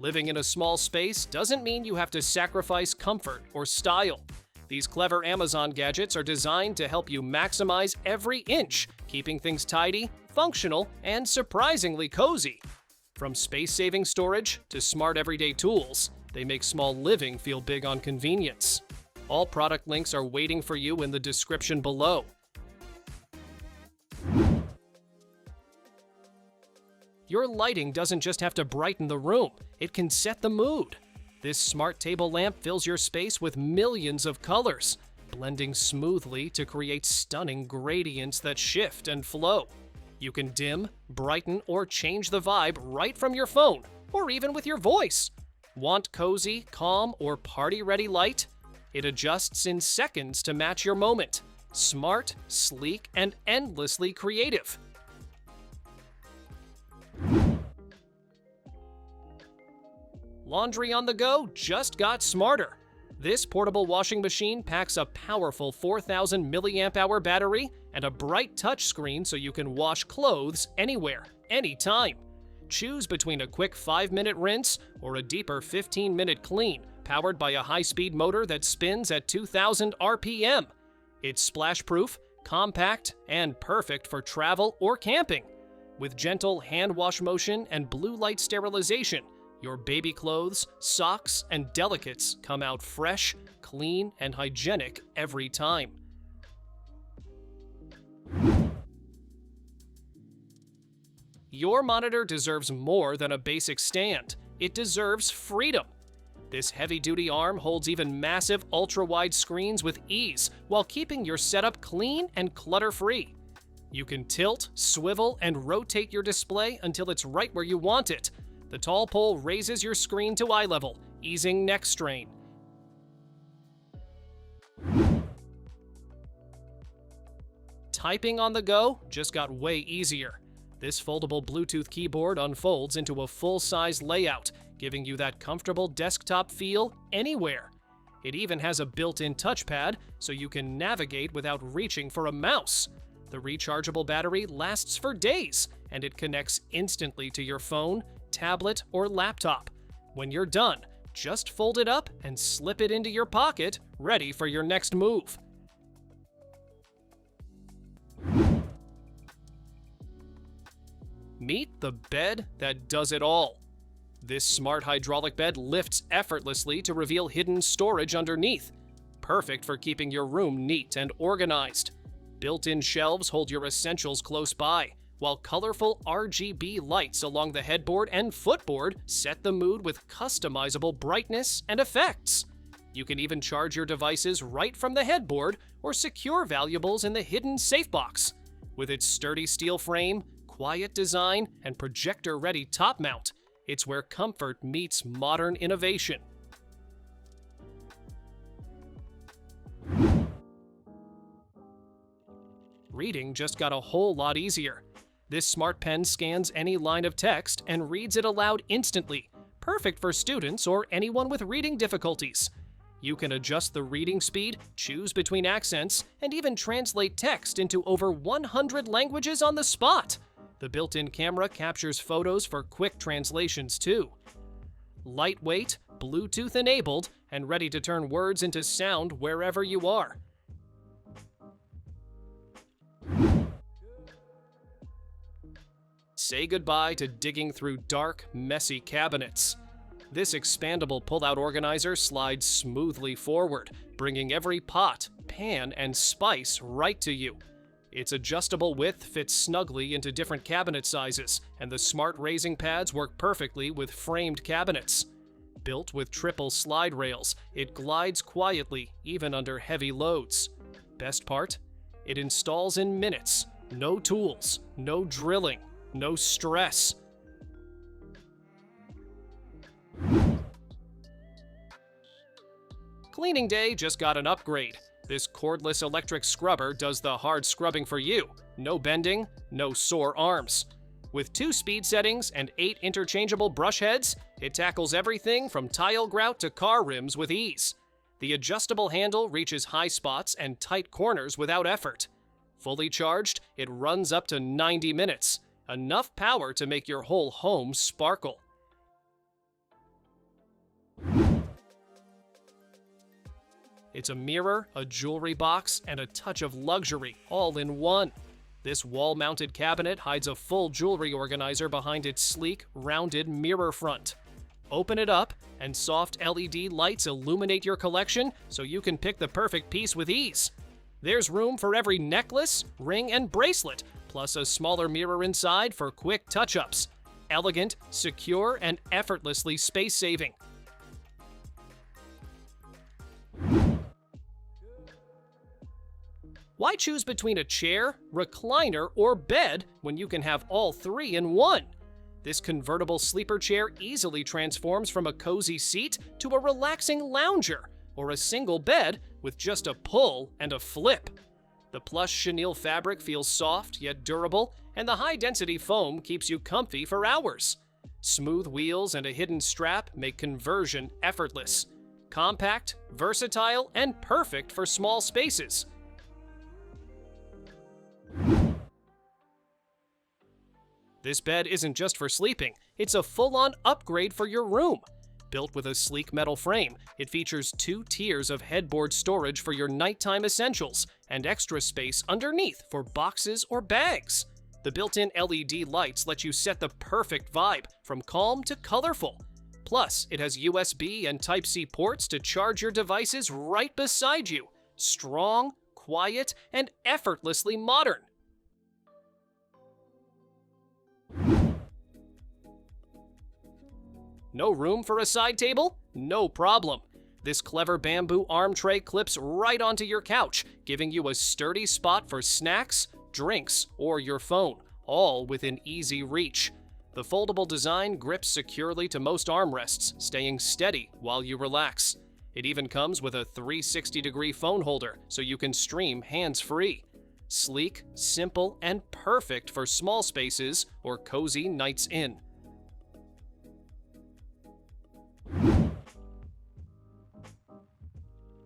Living in a small space doesn't mean you have to sacrifice comfort or style. These clever Amazon gadgets are designed to help you maximize every inch, keeping things tidy, functional, and surprisingly cozy. From space-saving storage to smart everyday tools, they make small living feel big on convenience. All product links are waiting for you in the description below. Your lighting doesn't just have to brighten the room, it can set the mood. This SmartTable Lamp fills your space with millions of colors, blending smoothly to create stunning gradients that shift and flow. You can dim, brighten, or change the vibe right from your phone, or even with your voice. Want cozy, calm, or party-ready light? It adjusts in seconds to match your moment. Smart, sleek, and endlessly creative. Laundry on the go just got smarter. This portable washing machine packs a powerful 4,000 mAh battery and a bright touchscreen so you can wash clothes anywhere, anytime. Choose between a quick 5-minute rinse or a deeper 15-minute clean, powered by a high-speed motor that spins at 2,000 RPM. It's splash-proof, compact, and perfect for travel or camping. With gentle hand wash motion and blue light sterilization, your baby clothes, socks, and delicates come out fresh, clean, and hygienic every time. Your monitor deserves more than a basic stand. It deserves freedom. This heavy-duty arm holds even massive ultra-wide screens with ease while keeping your setup clean and clutter-free. You can tilt, swivel, and rotate your display until it's right where you want it. The tall pole raises your screen to eye level, easing neck strain. Typing on the go just got way easier. This foldable Bluetooth keyboard unfolds into a full-size layout, giving you that comfortable desktop feel anywhere. It even has a built-in touchpad, so you can navigate without reaching for a mouse. The rechargeable battery lasts for days, and it connects instantly to your phone, tablet, or laptop. When you're done, just fold it up and slip it into your pocket, ready for your next move. Meet the bed that does it all. This smart hydraulic bed lifts effortlessly to reveal hidden storage underneath. Perfect for keeping your room neat and organized. Built-in shelves hold your essentials close by, while colorful RGB lights along the headboard and footboard set the mood with customizable brightness and effects. You can even charge your devices right from the headboard or secure valuables in the hidden safe box. With its sturdy steel frame, quiet design, and projector-ready top mount, it's where comfort meets modern innovation. Reading just got a whole lot easier. This smart pen scans any line of text and reads it aloud instantly, perfect for students or anyone with reading difficulties. You can adjust the reading speed, choose between accents, and even translate text into over 100 languages on the spot. The built-in camera captures photos for quick translations too. Lightweight, Bluetooth-enabled, and ready to turn words into sound wherever you are. Say goodbye to digging through dark, messy cabinets. This expandable pull-out organizer slides smoothly forward, bringing every pot, pan, and spice right to you. Its adjustable width fits snugly into different cabinet sizes, and the smart raising pads work perfectly with framed cabinets. Built with triple slide rails, it glides quietly even under heavy loads. Best part? It installs in minutes. No tools, no drilling, no stress. Cleaning day just got an upgrade. This cordless electric scrubber does the hard scrubbing for you. No bending, no sore arms. With 2 speed settings and 8 interchangeable brush heads, it tackles everything from tile grout to car rims with ease. The adjustable handle reaches high spots and tight corners without effort. Fully charged, it runs up to 90 minutes. Enough power to make your whole home sparkle. It's a mirror, a jewelry box, and a touch of luxury all in one. This wall-mounted cabinet hides a full jewelry organizer behind its sleek, rounded mirror front. Open it up, and soft LED lights illuminate your collection so you can pick the perfect piece with ease. There's room for every necklace, ring, and bracelet, plus a smaller mirror inside for quick touch-ups. Elegant, secure, and effortlessly space-saving. Why choose between a chair, recliner, or bed when you can have all three in one? This convertible sleeper chair easily transforms from a cozy seat to a relaxing lounger, or a single bed with just a pull and a flip. The plush chenille fabric feels soft yet durable, and the high-density foam keeps you comfy for hours. Smooth wheels and a hidden strap make conversion effortless. Compact, versatile, and perfect for small spaces. This bed isn't just for sleeping, it's a full-on upgrade for your room. Built with a sleek metal frame, it features 2 tiers of headboard storage for your nighttime essentials and extra space underneath for boxes or bags. The built-in LED lights let you set the perfect vibe, from calm to colorful. Plus, it has USB and Type-C ports to charge your devices right beside you. Strong, quiet, and effortlessly modern. No room for a side table? No problem. This clever bamboo arm tray clips right onto your couch, giving you a sturdy spot for snacks, drinks, or your phone, all within easy reach. The foldable design grips securely to most armrests, staying steady while you relax. It even comes with a 360-degree phone holder, so you can stream hands-free. Sleek, simple, and perfect for small spaces or cozy nights in.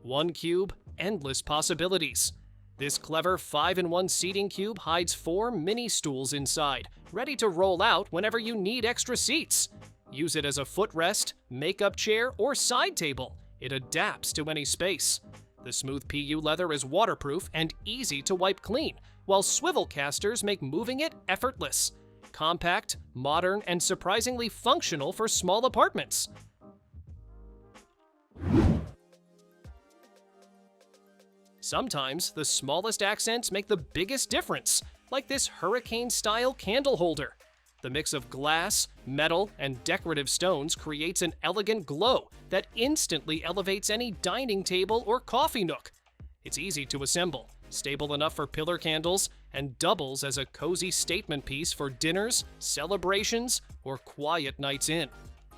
One cube, endless possibilities. This clever 5-in-1 seating cube hides 4 mini stools inside, ready to roll out whenever you need extra seats. Use it as a footrest, makeup chair, or side table. It adapts to any space. The smooth PU leather is waterproof and easy to wipe clean, while swivel casters make moving it effortless. Compact, modern, and surprisingly functional for small apartments. Sometimes, the smallest accents make the biggest difference, like this hurricane-style candle holder. The mix of glass, metal, and decorative stones creates an elegant glow that instantly elevates any dining table or coffee nook. It's easy to assemble, stable enough for pillar candles, and doubles as a cozy statement piece for dinners, celebrations, or quiet nights in.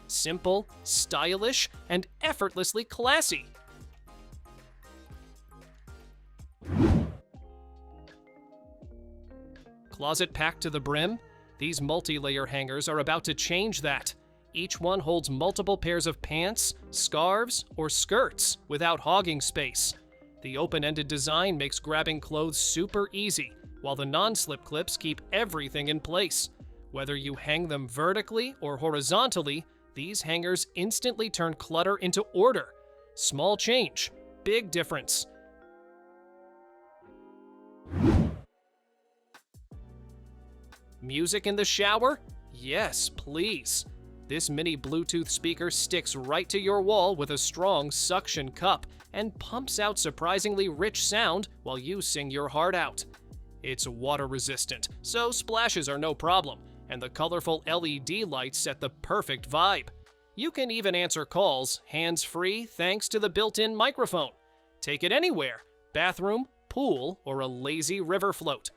Simple, stylish, and effortlessly classy. Closet packed to the brim? These multi-layer hangers are about to change that. Each one holds multiple pairs of pants, scarves, or skirts without hogging space. The open-ended design makes grabbing clothes super easy, while the non-slip clips keep everything in place. Whether you hang them vertically or horizontally, these hangers instantly turn clutter into order. Small change, big difference. Music in the shower? Yes, please. This mini Bluetooth speaker sticks right to your wall with a strong suction cup and pumps out surprisingly rich sound while you sing your heart out. It's water resistant, so splashes are no problem, and the colorful LED lights set the perfect vibe. You can even answer calls hands-free thanks to the built-in microphone. Take it anywhere: bathroom, pool, or a lazy river float.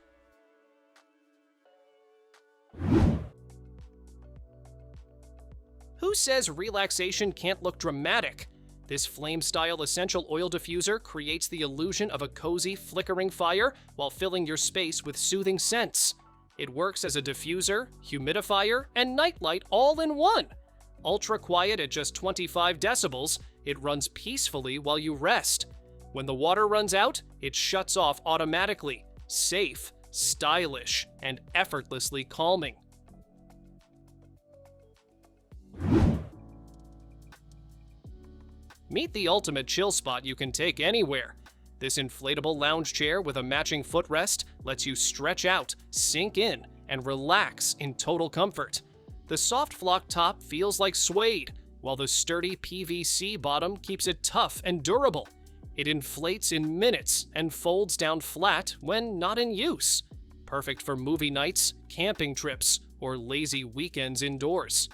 Who says relaxation can't look dramatic? This flame-style essential oil diffuser creates the illusion of a cozy, flickering fire while filling your space with soothing scents. It works as a diffuser, humidifier, and nightlight all in one. Ultra quiet at just 25 decibels, it runs peacefully while you rest. When the water runs out, it shuts off automatically. Safe, stylish, and effortlessly calming. Meet the ultimate chill spot you can take anywhere. This inflatable lounge chair with a matching footrest lets you stretch out, sink in, and relax in total comfort. The soft flock top feels like suede, while the sturdy PVC bottom keeps it tough and durable. It inflates in minutes and folds down flat when not in use. Perfect for movie nights, camping trips, or lazy weekends indoors.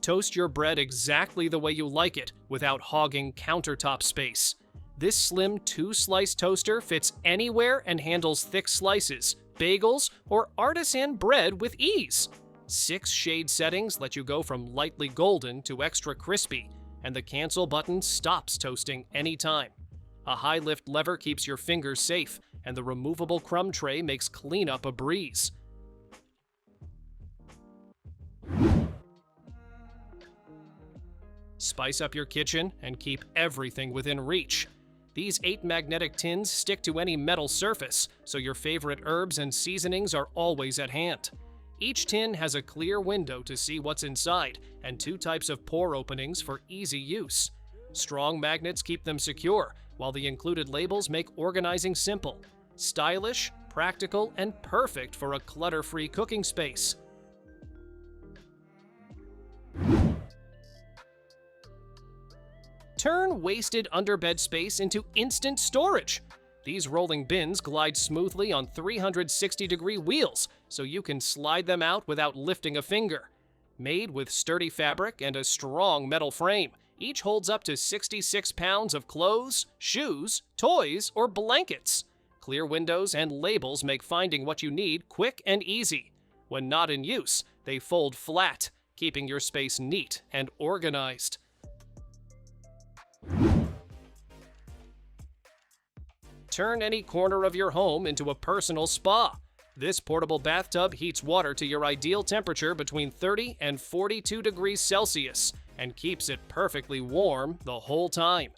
Toast your bread exactly the way you like it without hogging countertop space. This slim 2-slice toaster fits anywhere and handles thick slices, bagels, or artisan bread with ease. 6 shade settings let you go from lightly golden to extra crispy, and the cancel button stops toasting anytime. A high lift lever keeps your fingers safe, and the removable crumb tray makes cleanup a breeze. Spice up your kitchen and keep everything within reach. These 8 magnetic tins stick to any metal surface, so your favorite herbs and seasonings are always at hand. Each tin has a clear window to see what's inside, and 2 types of pour openings for easy use. Strong magnets keep them secure, while the included labels make organizing simple. Stylish, practical, and perfect for a clutter-free cooking space. Turn wasted underbed space into instant storage. These rolling bins glide smoothly on 360-degree wheels, so you can slide them out without lifting a finger. Made with sturdy fabric and a strong metal frame, each holds up to 66 pounds of clothes, shoes, toys, or blankets. Clear windows and labels make finding what you need quick and easy. When not in use, they fold flat, keeping your space neat and organized. Turn any corner of your home into a personal spa. This portable bathtub heats water to your ideal temperature between 30 and 42 degrees Celsius and keeps it perfectly warm the whole time.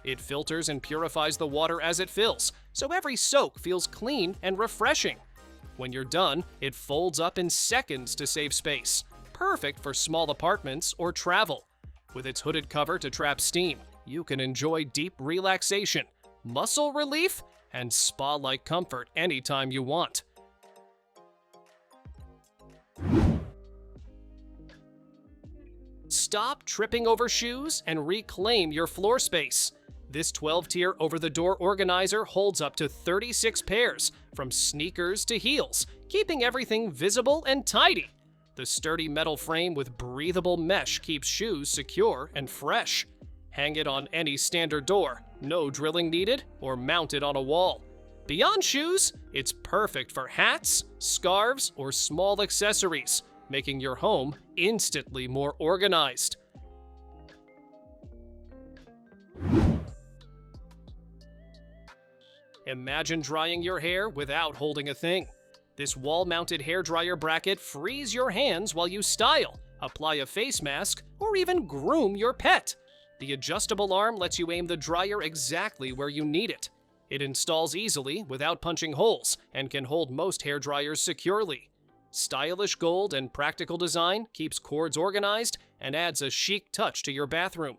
It filters and purifies the water as it fills, so every soak feels clean and refreshing. When you're done, it folds up in seconds to save space, perfect for small apartments or travel. With its hooded cover to trap steam, you can enjoy deep relaxation, muscle relief, and spa-like comfort anytime you want. Stop tripping over shoes and reclaim your floor space. This 12-tier over-the-door organizer holds up to 36 pairs, from sneakers to heels, keeping everything visible and tidy. The sturdy metal frame with breathable mesh keeps shoes secure and fresh. Hang it on any standard door, no drilling needed, or mount it on a wall. Beyond shoes, it's perfect for hats, scarves, or small accessories, making your home instantly more organized. Imagine drying your hair without holding a thing. This wall-mounted hairdryer bracket frees your hands while you style, apply a face mask, or even groom your pet. The adjustable arm lets you aim the dryer exactly where you need it. It installs easily without punching holes and can hold most hairdryers securely. Stylish gold and practical design keeps cords organized and adds a chic touch to your bathroom.